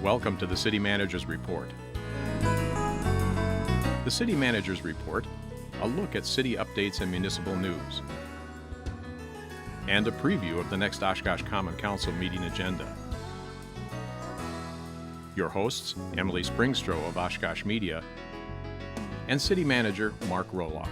Welcome to the City Manager's Report. The City Manager's Report, a look at city updates and municipal news, and a preview of the next Oshkosh Common Council meeting agenda. Your hosts, Emily Springstroh of Oshkosh Media and City Manager Mark Rohloff.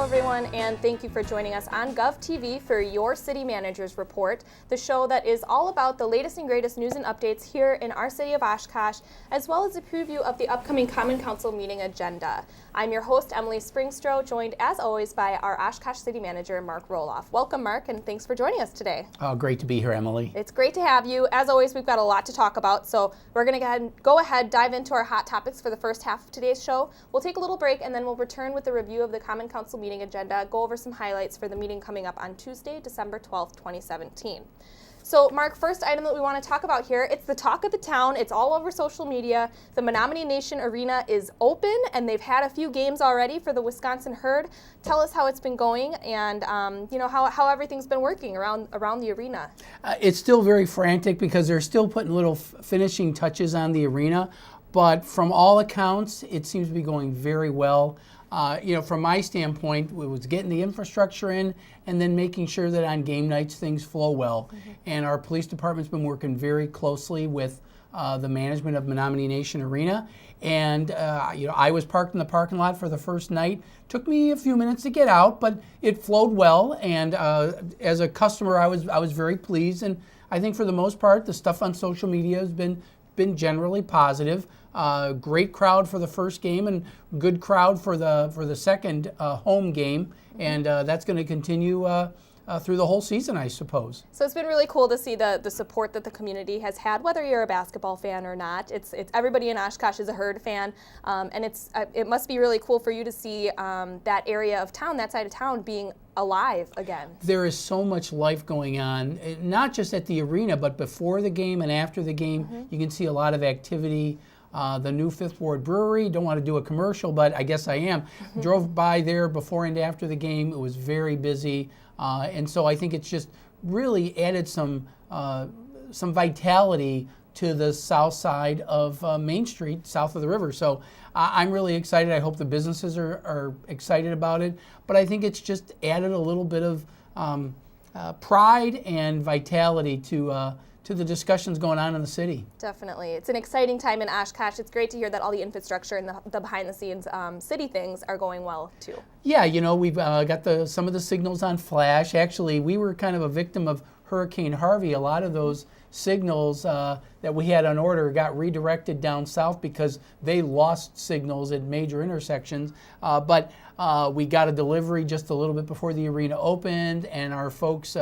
Everyone, and thank you for joining us on GovTV for your City Manager's Report, the show that is all about the latest and greatest news and updates here in our city of Oshkosh, as well as a preview of the upcoming Common Council meeting agenda. I'm your host, Emily Springstroh, joined as always by our Oshkosh City Manager, Mark Rohloff. Welcome, Mark, and thanks for joining us today. Oh, great to be here, Emily. It's great to have you. As always, we've got a lot to talk about, so we're going to go ahead, dive into our hot topics for the first half of today's show. We'll take a little break, and then we'll return with a review of the Common Council meeting agenda, go over some highlights for the meeting coming up on Tuesday, December 12th, 2017. So, Mark, first item that we want to talk about here, it's the talk of the town. It's all over social media. The Menominee Nation Arena is open, and they've had a few games already for the Wisconsin Herd. Tell us how it's been going and, how everything's been working around the arena. It's still very frantic because they're still putting little finishing touches on the arena, but from all accounts, it seems to be going very well. From my standpoint, it was getting the infrastructure in and then making sure that on game nights things flow well. Mm-hmm. And our police department's been working very closely with the management of Menominee Nation Arena. And, I was parked in the parking lot for the first night. Took me a few minutes to get out, but it flowed well. And as a customer, I was very pleased. And I think for the most part, the stuff on social media has been generally positive. Great crowd for the first game and good crowd for the second home game, and that's going to continue through the whole season, I suppose. So it's been really cool to see the support that the community has had, whether you're a basketball fan or not. It's everybody in Oshkosh is a Herd fan, and it must be really cool for you to see that area of town, that side of town, being alive again. There is so much life going on, not just at the arena, but before the game and after the game. Mm-hmm. You can see a lot of activity. The new Fifth Ward Brewery, don't want to do a commercial, but I guess I am. Mm-hmm. Drove by there before and after the game. It was very busy. And so I think it's just really added some vitality to the south side of Main Street, south of the river. So I'm really excited. I hope the businesses are excited about it. But I think it's just added a little bit of pride and vitality to the discussions going on in the city. Definitely. It's an exciting time in Oshkosh. It's great to hear that all the infrastructure and the behind-the-scenes city things are going well, too. Yeah, we've got some of the signals on flash. Actually, we were kind of a victim of Hurricane Harvey. A lot of those signals that we had on order got redirected down south because they lost signals at major intersections. But we got a delivery just a little bit before the arena opened, and our folks,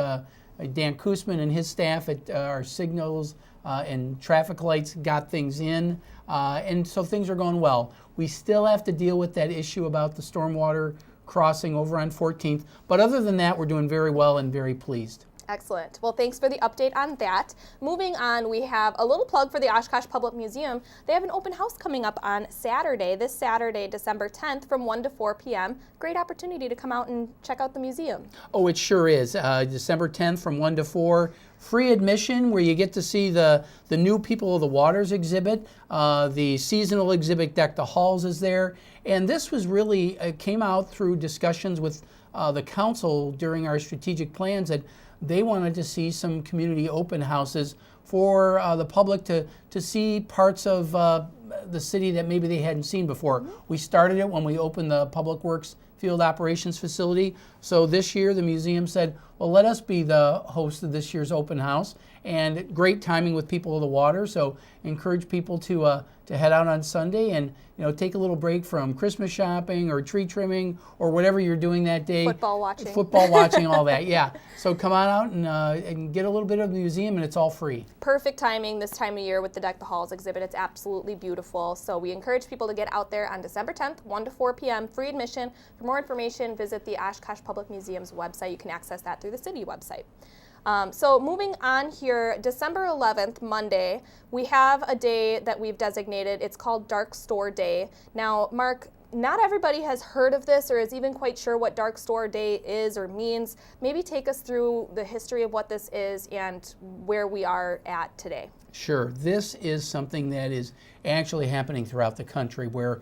Dan Koosman and his staff at our signals and traffic lights got things in, and so things are going well. We still have to deal with that issue about the stormwater crossing over on 14th, but other than that, we're doing very well and very pleased. Excellent. Well, thanks for the update on that. Moving on, we have a little plug for the Oshkosh Public Museum. They have an open house coming up on Saturday, this Saturday, December 10th from 1 to 4 p.m. Great opportunity to come out and check out the museum. Oh, it sure is. December 10th from 1 to 4. Free admission where you get to see the new People of the Waters exhibit. The seasonal exhibit, Deck the Halls, is there. And this was really, came out through discussions with the council during our strategic plans that they wanted to see some community open houses for the public to see parts of the city that maybe they hadn't seen before. Mm-hmm. We started it when we opened the Public Works Field Operations Facility. So this year the museum said, well, let us be the host of this year's open house. And great timing with People of the Water. So encourage people to head out on Sunday and take a little break from Christmas shopping or tree trimming or whatever you're doing that day. Football watching, all that. Yeah. So come on out and get a little bit of the museum, and it's all free. Perfect timing this time of year with the Deck the Halls exhibit. It's absolutely beautiful. So we encourage people to get out there on December 10th, 1 to 4 p.m. Free admission. For more information, visit the Oshkosh Public Museum's website. You can access that through the city website. So moving on here, December 11th, Monday, we have a day that we've designated. It's called Dark Store Day. Now, Mark, not everybody has heard of this or is even quite sure what Dark Store Day is or means. Maybe take us through the history of what this is and where we are at today. Sure. This is something that is actually happening throughout the country where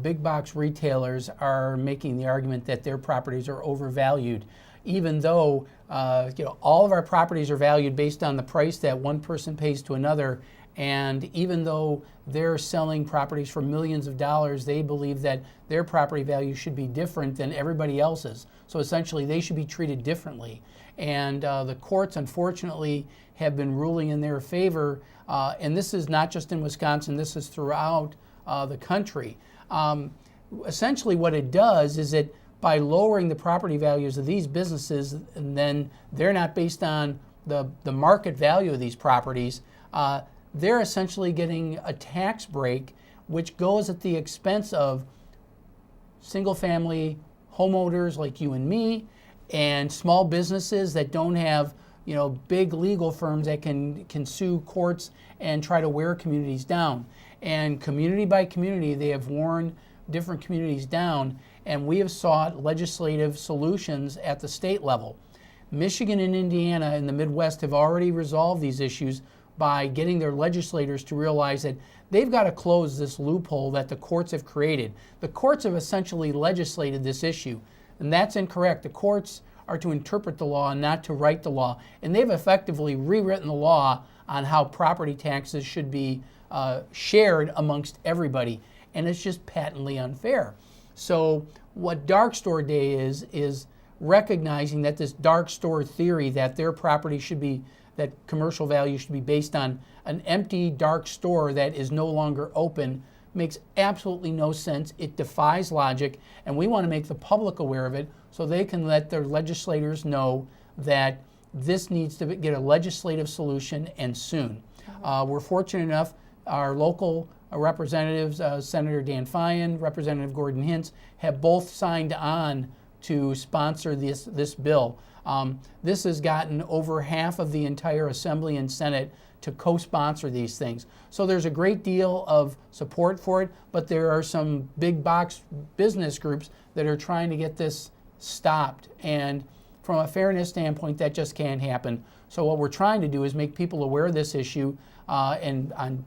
big box retailers are making the argument that their properties are overvalued, even though all of our properties are valued based on the price that one person pays to another. And even though they're selling properties for millions of dollars, they believe that their property value should be different than everybody else's. So essentially, they should be treated differently. And the courts, unfortunately, have been ruling in their favor. And this is not just in Wisconsin, this is throughout the country. Essentially, what it does is that by lowering the property values of these businesses, and then they're not based on the market value of these properties, they're essentially getting a tax break, which goes at the expense of single-family homeowners like you and me, and small businesses that don't have big legal firms that can sue courts and try to wear communities down. And community by community, they have worn different communities down, and we have sought legislative solutions at the state level. Michigan and Indiana in the Midwest have already resolved these issues by getting their legislators to realize that they've got to close this loophole that the courts have created. The courts have essentially legislated this issue, and that's incorrect. The courts are to interpret the law and not to write the law, and they've effectively rewritten the law on how property taxes should be shared amongst everybody, and it's just patently unfair. So what Dark Store Day is recognizing that this dark store theory that their property should be, that commercial value should be based on an empty dark store that is no longer open, makes absolutely no sense. It defies logic, and we want to make the public aware of it so they can let their legislators know that this needs to get a legislative solution, and soon. We're fortunate enough, our local representatives, Senator Dan Fyan, Representative Gordon Hintz, have both signed on to sponsor this bill. This has gotten over half of the entire Assembly and Senate to co-sponsor these things. So there's a great deal of support for it, but there are some big box business groups that are trying to get this stopped. And from a fairness standpoint, that just can't happen. So what we're trying to do is make people aware of this issue, and on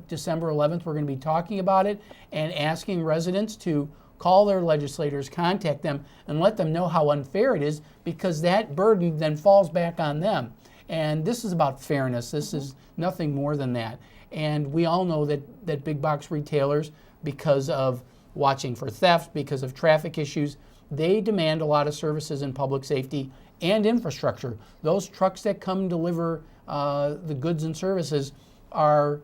December 11th, we're going to be talking about it and asking residents to call their legislators, contact them, and let them know how unfair it is, because that burden then falls back on them. And this is about fairness. This is nothing more than that. And we all know that big box retailers, because of watching for theft, because of traffic issues, they demand a lot of services in public safety and infrastructure. Those trucks that come deliver the goods and services are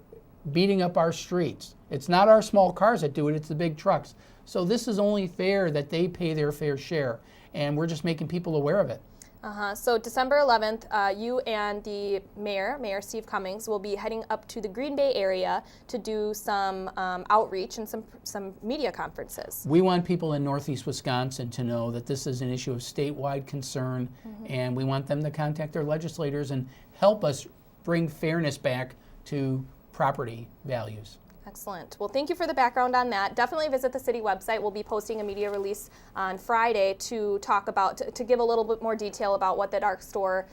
beating up our streets. It's not our small cars that do it, it's the big trucks. So this is only fair that they pay their fair share, and we're just making people aware of it. So December 11th, you and the Mayor Steve Cummings, will be heading up to the Green Bay area to do some outreach and some media conferences. We want people in Northeast Wisconsin to know that this is an issue of statewide concern, and we want them to contact their legislators and help us bring fairness back to property values. Excellent. Well, thank you for the background on that. Definitely visit the city website. We'll be posting a media release on Friday to talk about, to give a little bit more detail about what the dark store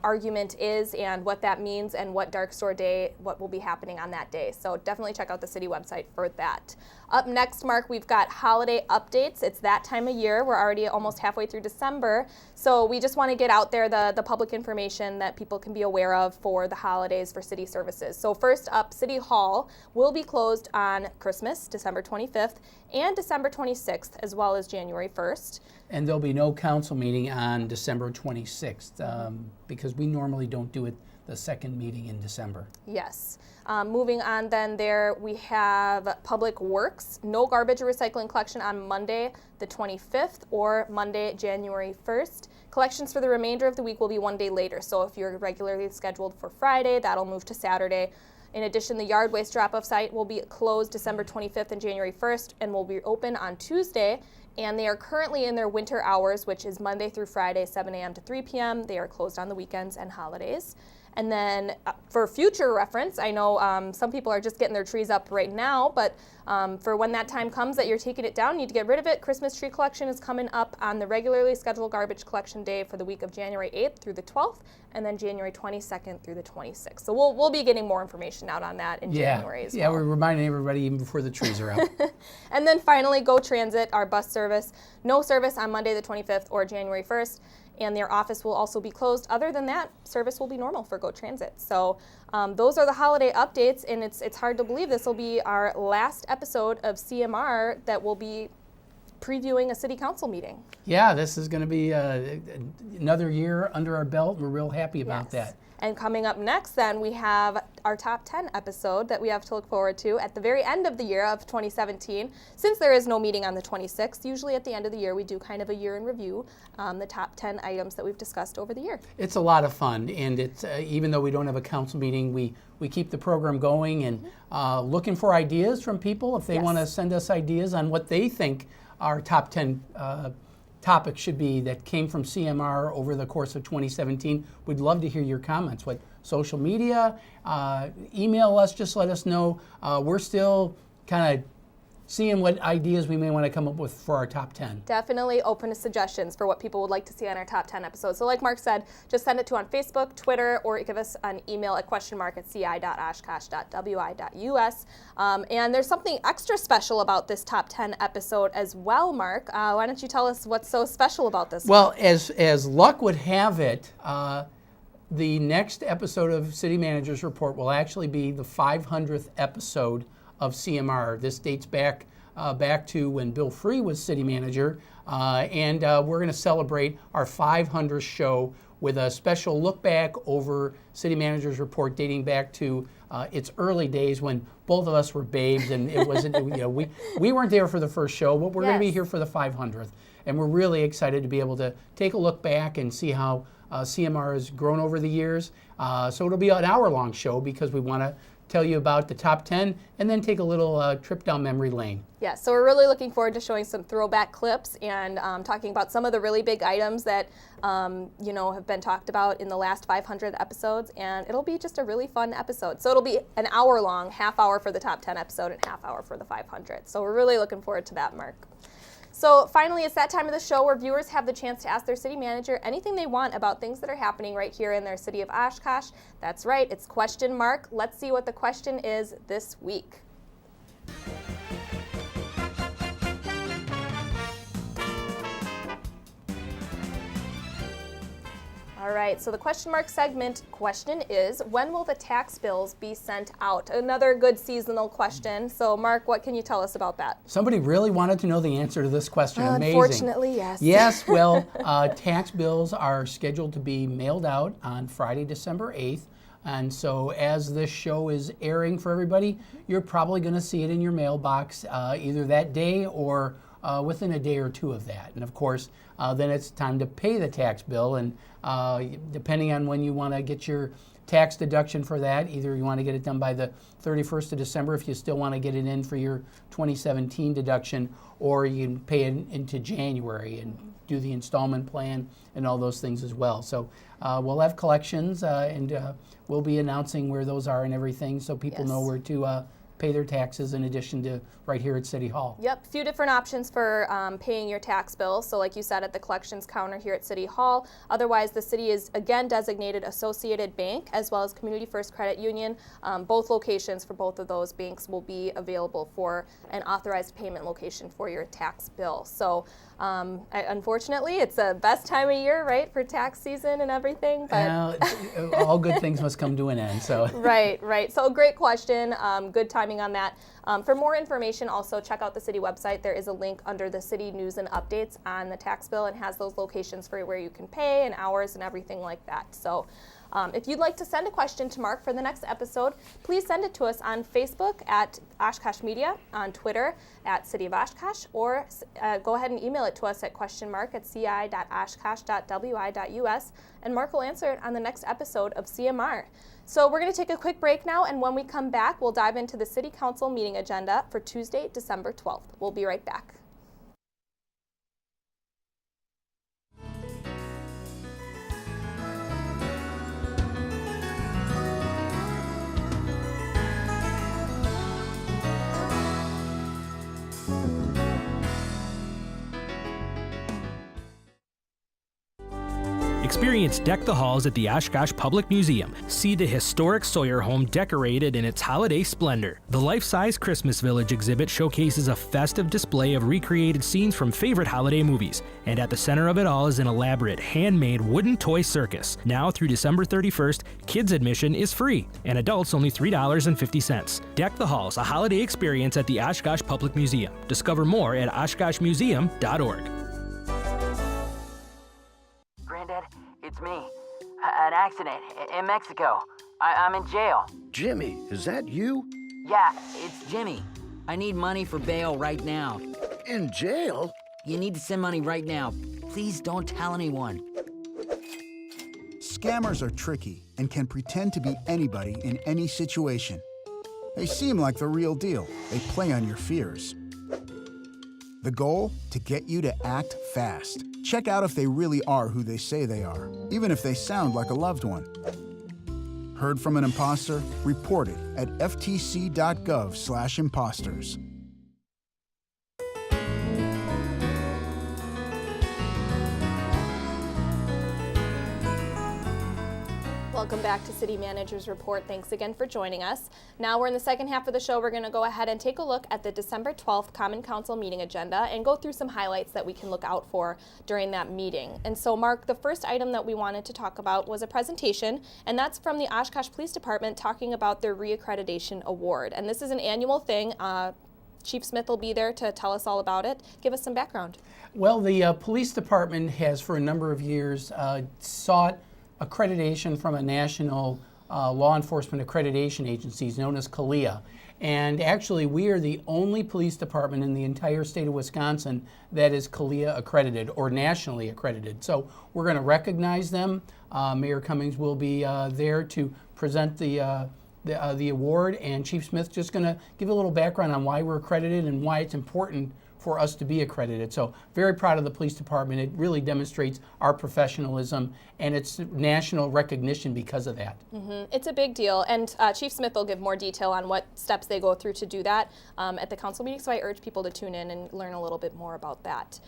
argument is and what that means and what Dark Store Day, what will be happening on that day. So definitely check out the city website for that. Up next, Mark, we've got holiday updates. It's that time of year. We're already almost halfway through December. So we just want to get out there the public information that people can be aware of for the holidays for city services. So first up, City Hall will be closed on Christmas, December 25th, and December 26th, as well as January 1st. And there'll be no council meeting on December 26th, because we normally don't do it the second meeting in December. Yes. Moving on then, there we have Public Works. No garbage or recycling collection on Monday the 25th or Monday January 1st. Collections for the remainder of the week will be one day later. So if you're regularly scheduled for Friday, that'll move to Saturday. In addition, the yard waste drop-off site will be closed December 25th and January 1st and will be open on Tuesday. And they are currently in their winter hours, which is Monday through Friday, 7 a.m. to 3 p.m. They are closed on the weekends and holidays. And then for future reference, I know some people are just getting their trees up right now, but for when that time comes that you're taking it down, you need to get rid of it. Christmas tree collection is coming up on the regularly scheduled garbage collection day for the week of January 8th through the 12th, and then January 22nd through the 26th. So we'll be getting more information out on that in January as well. Yeah, we're reminding everybody even before the trees are up. And then finally, Go Transit, our bus service. No service on Monday the 25th or January 1st. And their office will also be closed. Other than that, service will be normal for Go Transit. So those are the holiday updates, and it's hard to believe this will be our last episode of CMR that will be previewing a city council meeting. Yeah, this is going to be another year under our belt. We're real happy about that. And coming up next, then, we have our top 10 episode that we have to look forward to at the very end of the year of 2017. Since there is no meeting on the 26th, usually at the end of the year we do kind of a year in review, the top 10 items that we've discussed over the year. It's a lot of fun, and it's even though we don't have a council meeting, we keep the program going and looking for ideas from people. If they want to send us ideas on what they think our top 10 topics should be that came from CMR over the course of 2017. We'd love to hear your comments. What social media, email us, just let us know. We're still kind of seeing what ideas we may want to come up with for our top 10. Definitely open to suggestions for what people would like to see on our top 10 episodes. So like Mark said, just send it to on Facebook, Twitter, or give us an email at @ci.oshkosh.wi.us. And there's something extra special about this top 10 episode as well, Mark. Why don't you tell us what's so special about this one? Well, as luck would have it, the next episode of City Manager's Report will actually be the 500th episode of CMR. This dates back to when Bill Free was city manager, and we're going to celebrate our 500th show with a special look back over City Manager's Report dating back to its early days when both of us were babes, and it wasn't we weren't there for the first show, but we're going to be here for the 500th, and we're really excited to be able to take a look back and see how CMR has grown over the years. So it'll be an hour-long show because we want to tell you about the top 10 and then take a little trip down memory lane. Yeah, so we're really looking forward to showing some throwback clips and talking about some of the really big items that have been talked about in the last 500 episodes, and it'll be just a really fun episode. So it'll be an hour long, half hour for the top 10 episode and half hour for the 500. So we're really looking forward to that, Mark. So finally, it's that time of the show where viewers have the chance to ask their city manager anything they want about things that are happening right here in their city of Oshkosh. That's right, it's Question Mark. Let's see what the question is this week. All right, so the question mark segment question is, when will the tax bills be sent out? Another good seasonal question. So Mark, what can you tell us about that? Somebody really wanted to know the answer to this question. Amazing. Unfortunately, yes. Yes, well, tax bills are scheduled to be mailed out on Friday, December 8th. And so as this show is airing for everybody, you're probably going to see it in your mailbox either that day or within a day or two of that. And of course, then it's time to pay the tax bill. And depending on when you want to get your tax deduction for that, either you want to get it done by the 31st of December if you still want to get it in for your 2017 deduction, or you can pay it into January and do the installment plan and all those things as well. So we'll have collections and we'll be announcing where those are and everything so people know where to pay their taxes in addition to right here at City Hall. Yep, a few different options for paying your tax bill. So like you said, at the collections counter here at City Hall. Otherwise, the city is again designated Associated Bank as well as Community First Credit Union. Both locations for both of those banks will be available for an authorized payment location for your tax bill. So unfortunately, it's the best time of year, right, for tax season and everything. But all good things must come to an end. So right. So great question. Good timing on that. For more information, also check out the city website. There is a link under the city news and updates on the tax bill and has those locations for where you can pay and hours and everything like that. So if you'd like to send a question to Mark for the next episode, please send it to us on Facebook at Oshkosh Media, on Twitter at City of Oshkosh, or go ahead and email it to us at questionmark@ci.oshkosh.wi.us, and Mark will answer it on the next episode of CMR. So we're going to take a quick break now, and when we come back, we'll dive into the City Council meeting agenda for Tuesday, December 12th. We'll be right back. Experience Deck the Halls at the Oshkosh Public Museum. See the historic Sawyer home decorated in its holiday splendor. The life-size Christmas Village exhibit showcases a festive display of recreated scenes from favorite holiday movies. And at the center of it all is an elaborate handmade wooden toy circus. Now through December 31st, kids admission is free and adults only $3.50. Deck the Halls, a holiday experience at the Oshkosh Public Museum. Discover more at oshkoshmuseum.org. Granddad, it's me. An accident in Mexico. I'm in jail. Jimmy, is that you? Yeah, it's Jimmy. I need money for bail right now. In jail? You need to send money right now. Please don't tell anyone. Scammers are tricky and can pretend to be anybody in any situation. They seem like the real deal. They play on your fears. The goal? To get you to act fast. Check out if they really are who they say they are, even if they sound like a loved one. Heard from an imposter? Report it at ftc.gov/imposters. Welcome back to City Manager's Report. Thanks again for joining us. Now we're in the second half of the show. We're going to go ahead and take a look at the December 12th Common Council meeting agenda and go through some highlights that we can look out for during that meeting. And so, Mark, the first item that we wanted to talk about was a presentation, and that's from the Oshkosh Police Department talking about their reaccreditation award. And this is an annual thing. Chief Smith will be there to tell us all about it. Give us some background. Well, the police department has for a number of years sought accreditation from a national law enforcement accreditation agency known as CALEA. And actually, we are the only police department in the entire state of Wisconsin that is CALEA accredited or nationally accredited. So we're going to recognize them. Mayor Cummings will be there to present the award, and Chief Smith just going to give a little background on why we're accredited and why it's important for us to be accredited. So very proud of the police department. It really demonstrates our professionalism and its national recognition because of that. It's a big deal, and Chief Smith will give more detail on what steps they go through to do that at the council meeting, so I urge people to tune in and learn a little bit more about that.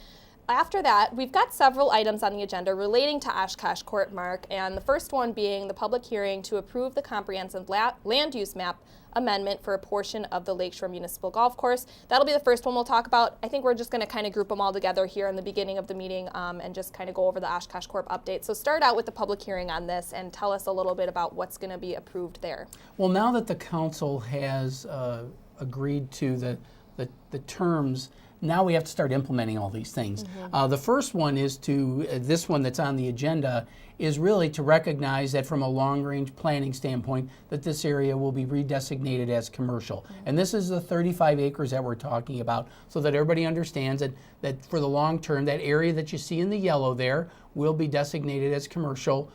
After that, we've got several items on the agenda relating to Oshkosh Court, Mark, and the first one being the public hearing to approve the comprehensive land use map amendment for a portion of the Lakeshore Municipal Golf Course. That'll be the first one we'll talk about. I think we're just going to kind of group them all together here in the beginning of the meeting and just kind of go over the Oshkosh Corp update. So start out with the public hearing on this and tell us a little bit about what's going to be approved there. Well, now that the council has agreed to the terms, now we have to start implementing all these things. The first one is this one that's on the agenda is really to recognize that from a long-range planning standpoint that this area will be redesignated as commercial. And this is the 35 acres that we're talking about so that everybody understands that for the long term, that area that you see in the yellow there will be designated as commercial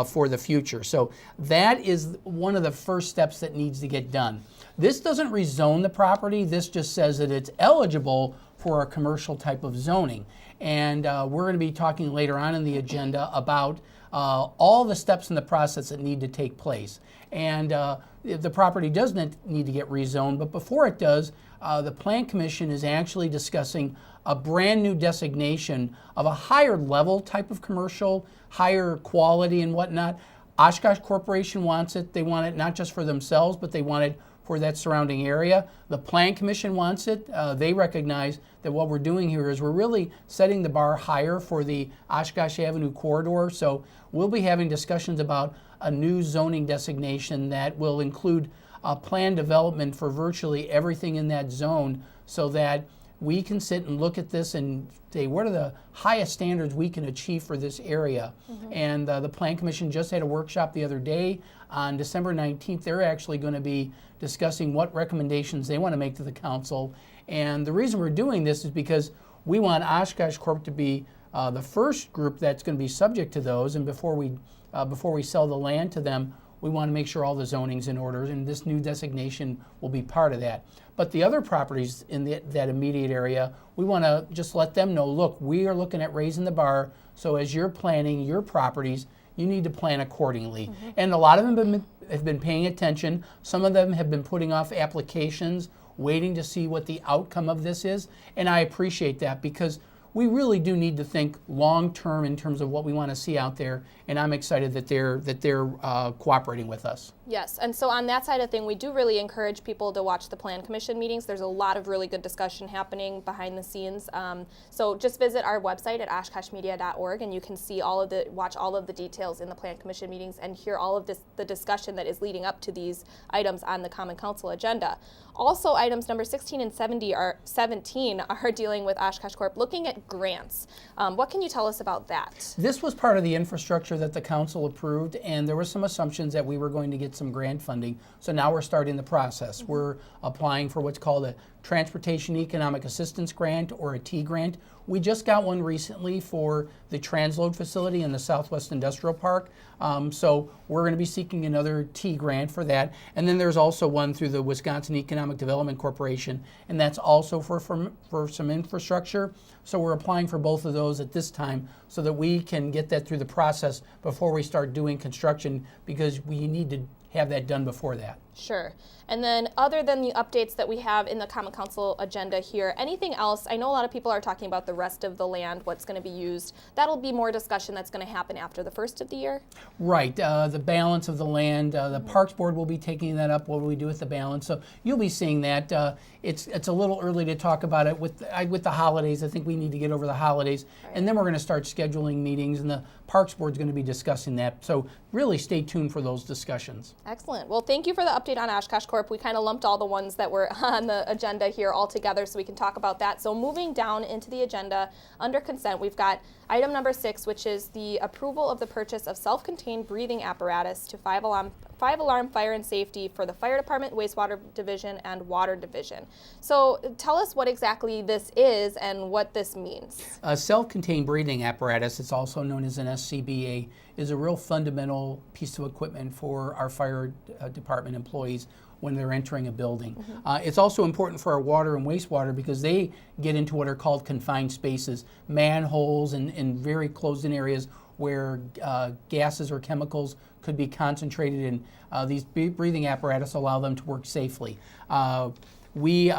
for the future. So that is one of the first steps that needs to get done. This doesn't rezone the property. This just says that it's eligible for a commercial type of zoning. And we're going to be talking later on in the agenda about all the steps in the process that need to take place. And the property doesn't need to get rezoned, but before it does, the Plan Commission is actually discussing a brand new designation of a higher level type of commercial, higher quality and whatnot. Oshkosh Corporation wants it. They want it not just for themselves, but they want it for that surrounding area. The Plan Commission wants it. They recognize that what we're doing here is we're really setting the bar higher for the Oshkosh Avenue corridor. So we'll be having discussions about a new zoning designation that will include plan development for virtually everything in that zone so that we can sit and look at this and say, what are the highest standards we can achieve for this area? And the Plan Commission just had a workshop the other day. On December 19th, they're actually going to be discussing what recommendations they want to make to the council. And the reason we're doing this is because we want Oshkosh Corp to be the first group that's going to be subject to those. And before we sell the land to them, we want to make sure all the zoning's in order, and this new designation will be part of that. But the other properties in that immediate area, we want to just let them know, look, we are looking at raising the bar, so as you're planning your properties, you need to plan accordingly. And a lot of them have been paying attention. Some of them have been putting off applications, waiting to see what the outcome of this is, and I appreciate that because we really do need to think long term in terms of what we want to see out there, and I'm excited that they're cooperating with us. Yes, and so on that side of thing, we do really encourage people to watch the Plan Commission meetings. There's a lot of really good discussion happening behind the scenes. So just visit our website at oshkoshmedia.org, and you can see watch all of the details in the Plan Commission meetings and hear all of the discussion that is leading up to these items on the Common Council agenda. Also, items number 16 and 17 are dealing with Oshkosh Corp. Looking at grants. What can you tell us about that? This was part of the infrastructure that the council approved, and there were some assumptions that we were going to get some grant funding. So now we're starting the process. We're applying for what's called a Transportation Economic Assistance Grant, or a T grant. We just got one recently for the transload facility in the Southwest Industrial Park. So we're going to be seeking another T grant for that. And then there's also one through the Wisconsin Economic Development Corporation, and that's also for some infrastructure. So we're applying for both of those at this time so that we can get that through the process before we start doing construction, because we need to have that done before that. Sure. And then other than the updates that we have in the Common Council agenda here, anything else? I know a lot of people are talking about the rest of the land, what's going to be used. That'll be more discussion that's going to happen after the first of the year? Right. The balance of the land, the Parks Board will be taking that up. What do we do with the balance? So you'll be seeing that. It's a little early to talk about it with the holidays. I think we need to get over the holidays. Right. And then we're going to start scheduling meetings, and the Parks Board is going to be discussing that. So really stay tuned for those discussions. Excellent. Well, thank you for the update on Oshkosh Corp. We kind of lumped all the ones that were on the agenda here all together so we can talk about that. So moving down into the agenda, under consent, we've got item number 6, which is the approval of the purchase of self-contained breathing apparatus to five-alarm fire and safety for the Fire Department, Wastewater Division, and Water Division. So tell us what exactly this is and what this means. A self-contained breathing apparatus, it's also known as an SCBA, is a real fundamental piece of equipment for our fire department employees when they're entering a building. It's also important for our water and wastewater because they get into what are called confined spaces, manholes and very closed-in areas where gases or chemicals could be concentrated, and these breathing apparatus allow them to work safely. We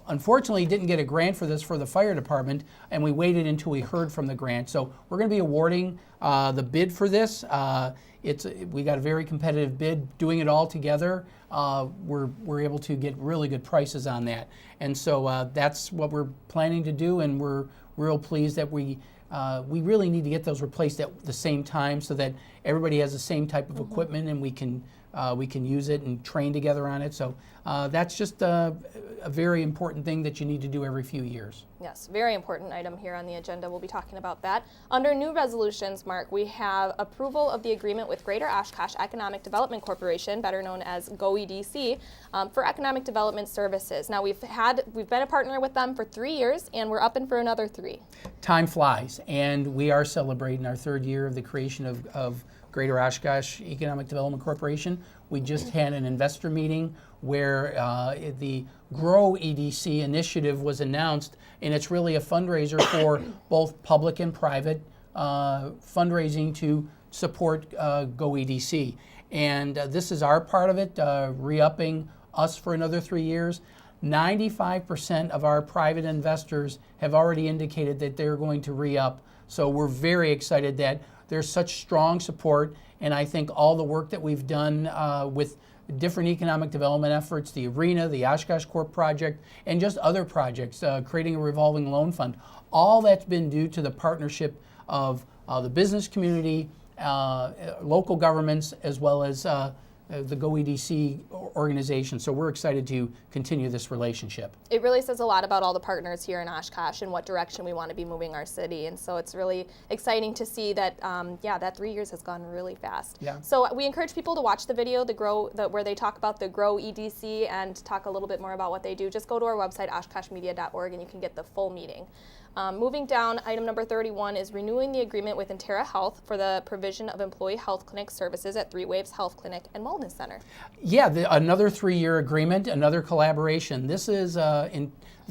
unfortunately didn't get a grant for this for the fire department, and we waited until we heard from the grant. So we're going to be awarding the bid for this. We got a very competitive bid. Doing it all together, we're able to get really good prices on that. And so that's what we're planning to do, and we're real pleased that we really need to get those replaced at the same time so that everybody has the same type of equipment, and we can use it and train together on it. So that's just a very important thing that you need to do every few years. Yes, very important item here on the agenda. We'll be talking about that. Under new resolutions, Mark, we have approval of the agreement with Greater Oshkosh Economic Development Corporation, better known as GOEDC, for economic development services. Now we've been a partner with them for 3 years, and we're up and for another 3. Time flies, and we are celebrating our 3rd year of the creation of Greater Oshkosh Economic Development Corporation. We just had an investor meeting where the Grow EDC initiative was announced, and it's really a fundraiser for both public and private fundraising to support Go EDC. And this is our part of it, re-upping us for another 3 years. 95% of our private investors have already indicated that they're going to re-up. So we're very excited that there's such strong support, and I think all the work that we've done with different economic development efforts, the arena, the Oshkosh Corp project, and just other projects, creating a revolving loan fund, all that's been due to the partnership of the business community, local governments, as well as the Go EDC organization. So we're excited to continue this relationship. It really says a lot about all the partners here in Oshkosh and what direction we want to be moving our city. And so it's really exciting to see that, that 3 years has gone really fast. Yeah. So we encourage people to watch the video, where they talk about the Grow EDC and talk a little bit more about what they do. Just go to our website, oshkoshmedia.org, and you can get the full meeting. Moving down, item number 31 is renewing the agreement with Intera Health for the provision of employee health clinic services at Three Waves Health Clinic and Wellness Center. Yeah, another 3-year agreement, another collaboration. This is the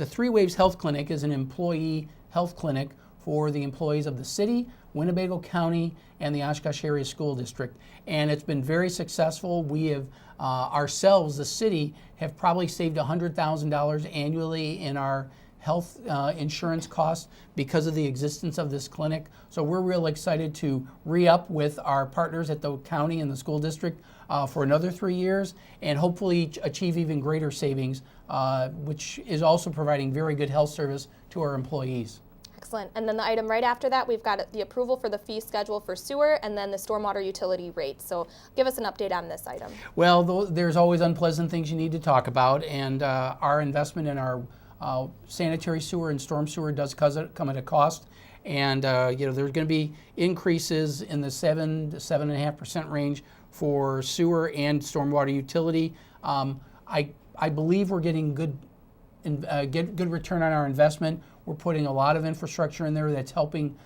Three Waves Health Clinic is an employee health clinic for the employees of the city, Winnebago County, and the Oshkosh Area School District. And it's been very successful. We have ourselves, the city, have probably saved $100,000 annually in our health insurance costs because of the existence of this clinic. So we're real excited to re-up with our partners at the county and the school district for another 3 years, and hopefully achieve even greater savings, which is also providing very good health service to our employees. Excellent. And then the item right after that, we've got the approval for the fee schedule for sewer and then the stormwater utility rate. So give us an update on this item. Well, there's always unpleasant things you need to talk about, and our investment in our sanitary sewer and storm sewer does come at a cost. And there's going to be increases in the 7 to 7.5% range for sewer and stormwater utility. I believe we're getting good return on our investment. We're putting a lot of infrastructure in there that's helping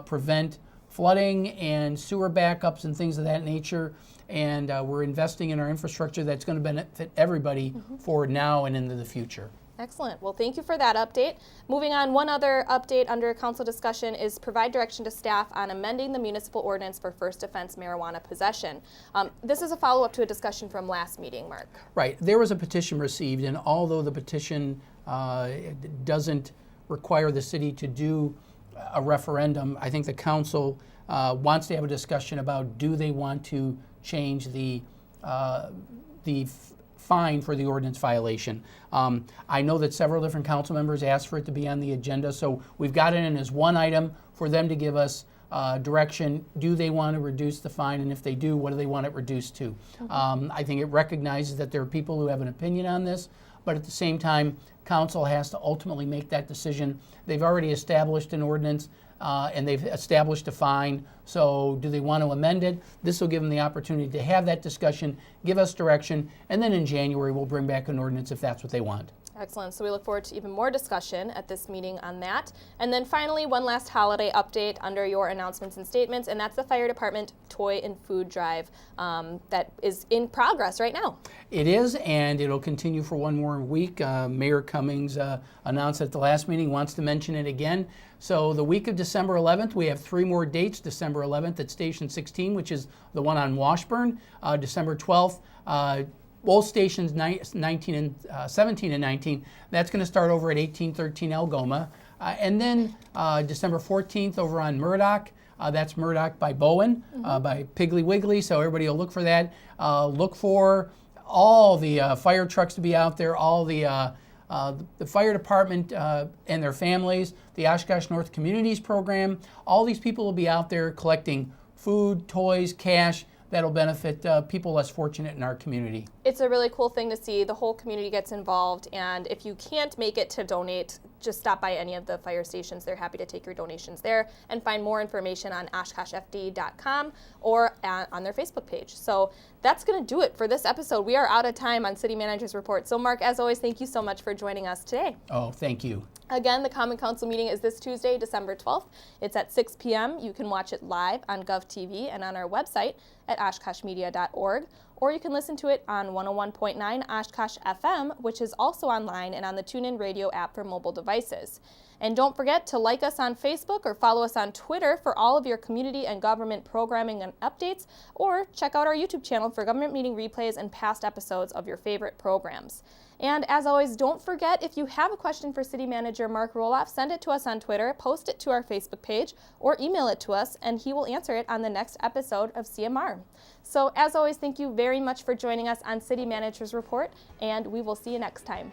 prevent flooding and sewer backups and things of that nature. And we're investing in our infrastructure that's going to benefit everybody for now and into the future. Excellent. Well, thank you for that update. Moving on, one other update under council discussion is provide direction to staff on amending the municipal ordinance for first offense marijuana possession. This is a follow-up to a discussion from last meeting, Mark. Right. There was a petition received, and although the petition doesn't require the city to do a referendum, I think the council wants to have a discussion about, do they want to change the fine for the ordinance violation. I know that several different council members asked for it to be on the agenda, so we've got it in as one item for them to give us direction. Do they want to reduce the fine, and if they do, what do they want it reduced to? I think it recognizes that there are people who have an opinion on this, but at the same time, council has to ultimately make that decision. They've already established an ordinance, and they've established a fine, so do they want to amend it? This will give them the opportunity to have that discussion, give us direction, and then in January we'll bring back an ordinance if that's what they want. Excellent. So we look forward to even more discussion at this meeting on that. And then finally, one last holiday update under your announcements and statements, and that's the fire department toy and food drive that is in progress right now. It is, and it'll continue for one more week. Mayor Cummings announced at the last meeting, wants to mention it again. So the week of December 11th, we have 3 more dates. December 11th at Station 16, which is the one on Washburn. December 12th, both stations 17 and 19. That's going to start over at 1813 Algoma. And then December 14th over on Murdoch. That's Murdoch by Bowen, by Piggly Wiggly. So everybody will look for that. Look for all the fire trucks to be out there, all the fire department and their families, the Oshkosh North Communities Program. All these people will be out there collecting food, toys, cash, that'll benefit people less fortunate in our community. It's a really cool thing to see. The whole community gets involved, and if you can't make it to donate, just stop by any of the fire stations. They're happy to take your donations there, and find more information on OshkoshFD.com or on their Facebook page. So that's going to do it for this episode. We are out of time on City Manager's Report. So Mark, as always, thank you so much for joining us today. Oh, thank you. Again, the Common Council meeting is this Tuesday, December 12th. It's at 6 p.m. You can watch it live on GovTV and on our website at oshkoshmedia.org, or you can listen to it on 101.9 Oshkosh FM, which is also online and on the TuneIn Radio app for mobile devices. And don't forget to like us on Facebook or follow us on Twitter for all of your community and government programming and updates, or check out our YouTube channel for government meeting replays and past episodes of your favorite programs. And as always, don't forget, if you have a question for City Manager Mark Rohloff, send it to us on Twitter, post it to our Facebook page, or email it to us, and he will answer it on the next episode of CMR. So as always, thank you very much for joining us on City Manager's Report, and we will see you next time.